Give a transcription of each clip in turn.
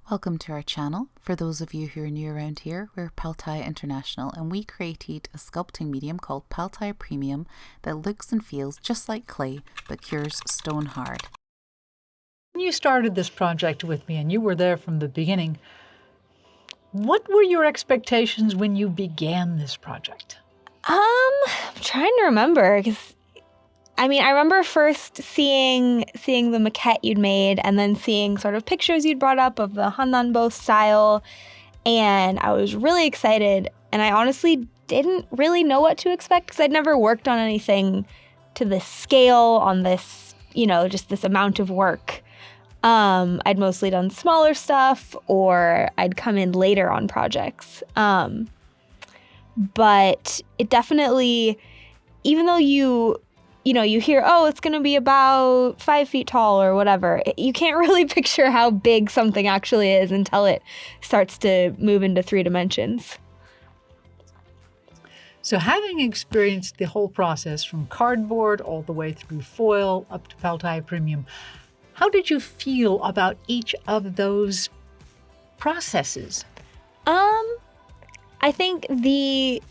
Welcome to our channel. For those of you who are new around here, we're Pal Tiya International and we created a sculpting medium called Pal Tiya Premium that looks and feels just like clay but cures stone hard. When you started this project with me and you were there from the beginning, what were your expectations when you began this project? I'm trying to remember because I remember first seeing the maquette you'd made and then seeing sort of pictures you'd brought up of the Handanbo style, and I was really excited, and I honestly didn't really know what to expect because I'd never worked on anything to this scale, on this, just this amount of work. I'd mostly done smaller stuff, or I'd come in later on projects. But it definitely, even though you hear, oh, it's going to be about 5 feet tall or whatever, you can't really picture how big something actually is until it starts to move into 3 dimensions. So having experienced the whole process from cardboard all the way through foil up to Pal Tiya Premium, how did you feel about each of those processes? I think the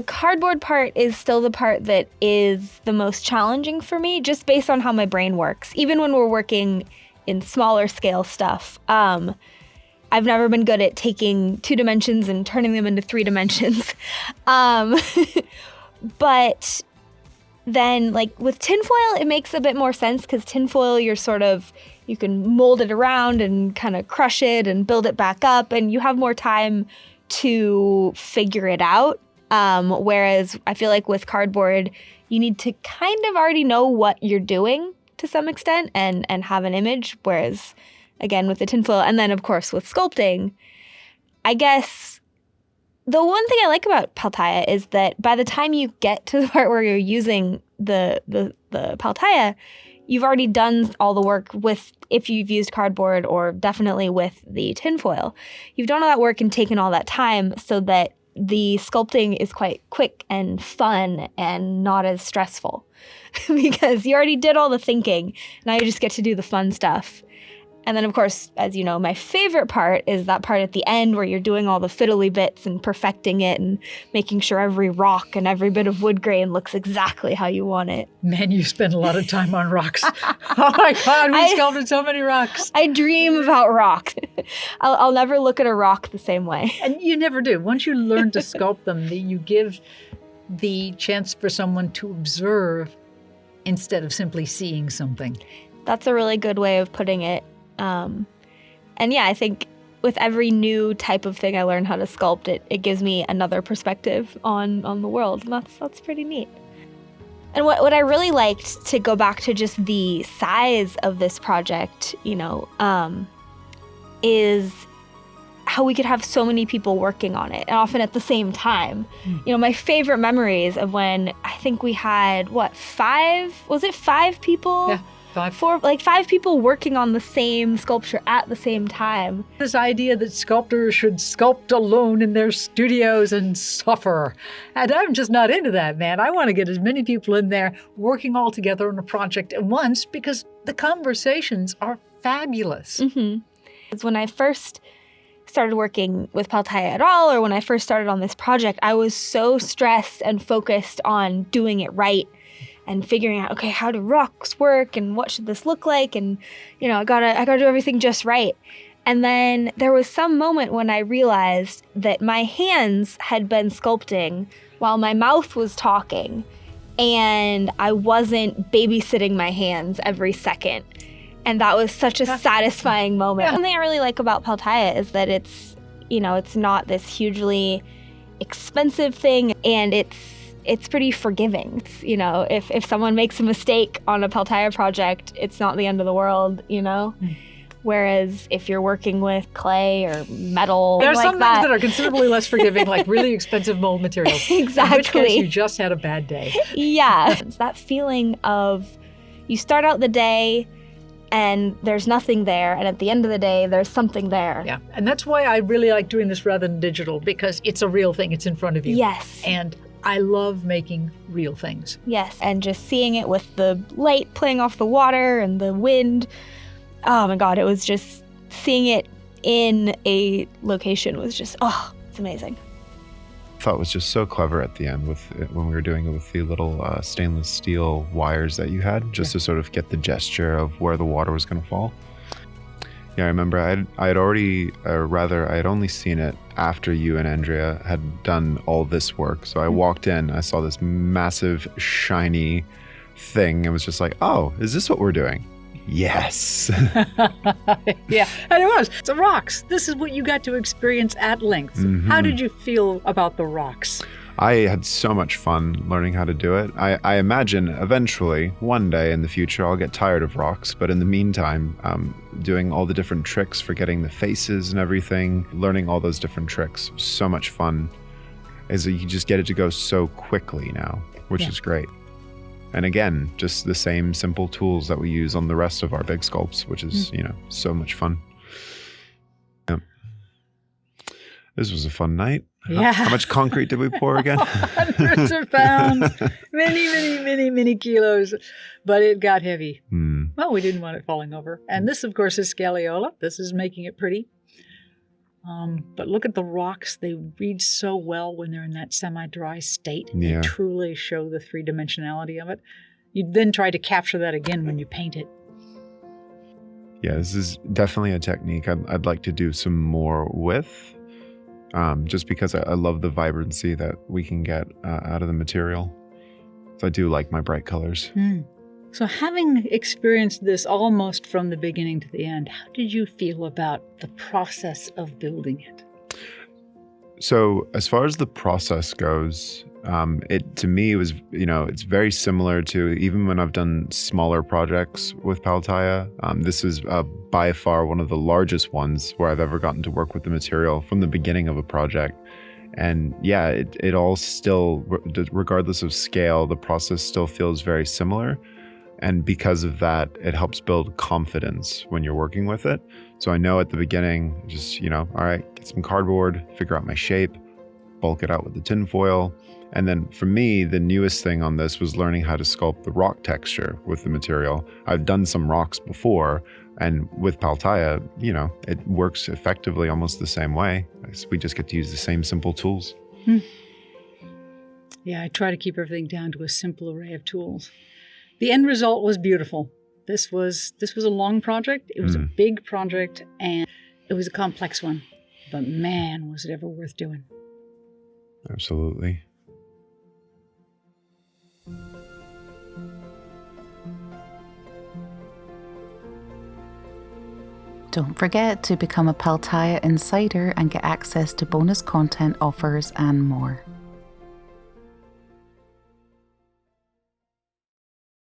cardboard part is still the part that is the most challenging for me, just based on how my brain works. Even when we're working in smaller scale stuff, I've never been good at taking 2 dimensions and turning them into 3 dimensions. But then, like with tinfoil, it makes a bit more sense because tinfoil, you can mold it around and kind of crush it and build it back up, and you have more time to figure it out. Whereas I feel like with cardboard, you need to kind of already know what you're doing to some extent and have an image. Whereas, again, with the tinfoil, and then of course with sculpting, I guess the one thing I like about Pal Tiya is that by the time you get to the part where you're using the Pal Tiya, you've already done all the work with, if you've used cardboard or definitely with the tinfoil. You've done all that work and taken all that time so that the sculpting is quite quick and fun and not as stressful because you already did all the thinking. Now you just get to do the fun stuff. And then, of course, as you know, my favorite part is that part at the end where you're doing all the fiddly bits and perfecting it and making sure every rock and every bit of wood grain looks exactly how you want it. Man, you spend a lot of time on rocks. Oh my God, we sculpted so many rocks. I dream about rocks. I'll never look at a rock the same way. And you never do. Once you learn to sculpt them, you give the chance for someone to observe instead of simply seeing something. That's a really good way of putting it. And yeah, I think with every new type of thing I learn how to sculpt, it gives me another perspective on the world. And that's pretty neat. And what I really liked, to go back to just the size of this project, is how we could have so many people working on it, and often at the same time. My favorite memories of when I think we had, 5 people? Yeah. 5 people working on the same sculpture at the same time. This idea that sculptors should sculpt alone in their studios and suffer. And I'm just not into that, man. I want to get as many people in there working all together on a project at once because the conversations are fabulous. Mm-hmm. When I first started working with Pal Tiya at all, or when I first started on this project, I was so stressed and focused on doing it right and figuring out, okay, how do rocks work and what should this look like? And, I gotta do everything just right. And then there was some moment when I realized that my hands had been sculpting while my mouth was talking, and I wasn't babysitting my hands every second. And that was such a satisfying moment. One thing I really like about Pal Tiya is that it's not this hugely expensive thing, and it's pretty forgiving. If someone makes a mistake on a Pal Tiya project, it's not the end of the world, Whereas if you're working with clay or metal, there are some things that are considerably less forgiving, like really expensive mold materials. Exactly. In which case you just had a bad day. Yeah. It's that feeling of you start out the day and there's nothing there, and at the end of the day, there's something there. Yeah, and that's why I really like doing this rather than digital, because it's a real thing. It's in front of you. Yes. And I love making real things. Yes, and just seeing it with the light playing off the water and the wind. Oh my God, it was just seeing it in a location was just, it's amazing. I thought it was just so clever at the end when we were doing it with the little stainless steel wires that you had, just to sort of get the gesture of where the water was going to fall. Yeah, I remember I had only seen it after you and Andrea had done all this work. So I walked in, I saw this massive, shiny thing and was just like, oh, is this what we're doing? Yes. Yeah, and it was. The rocks. This is what you got to experience at length. Mm-hmm. How did you feel about the rocks? I had so much fun learning how to do it. I imagine eventually, one day in the future, I'll get tired of rocks. But in the meantime, doing all the different tricks for getting the faces and everything, learning all those different tricks, so much fun. Is that you just get it to go so quickly now, which is great. And again, just the same simple tools that we use on the rest of our big sculpts, which is, so much fun. Yeah. This was a fun night. Yeah. How much concrete did we pour again? Hundreds of pounds. Many kilos. But it got heavy. Well, we didn't want it falling over. And this, of course, is Scagliola. This is making it pretty. But look at the rocks. They read so well when they're in that semi-dry state. Yeah. They truly show the three-dimensionality of it. You then try to capture that again when you paint it. Yeah, this is definitely a technique I'd like to do some more with. Just because I love the vibrancy that we can get out of the material. So I do like my bright colors. So having experienced this almost from the beginning to the end, how did you feel about the process of building it? So as far as the process goes, it to me was, it's very similar to even when I've done smaller projects with Pal Tiya. This is by far one of the largest ones where I've ever gotten to work with the material from the beginning of a project. And yeah, it all still, regardless of scale, the process still feels very similar. And because of that, it helps build confidence when you're working with it. So I know at the beginning, just, all right, get some cardboard, figure out my shape, bulk it out with the tin foil. And then for me, the newest thing on this was learning how to sculpt the rock texture with the material. I've done some rocks before, and with Pal Tiya, it works effectively almost the same way. We just get to use the same simple tools. Yeah, I try to keep everything down to a simple array of tools. The end result was beautiful. This was a long project. It was a big project, and it was a complex one. But man, was it ever worth doing. Absolutely. Don't forget to become a Pal Tiya Insider and get access to bonus content offers and more.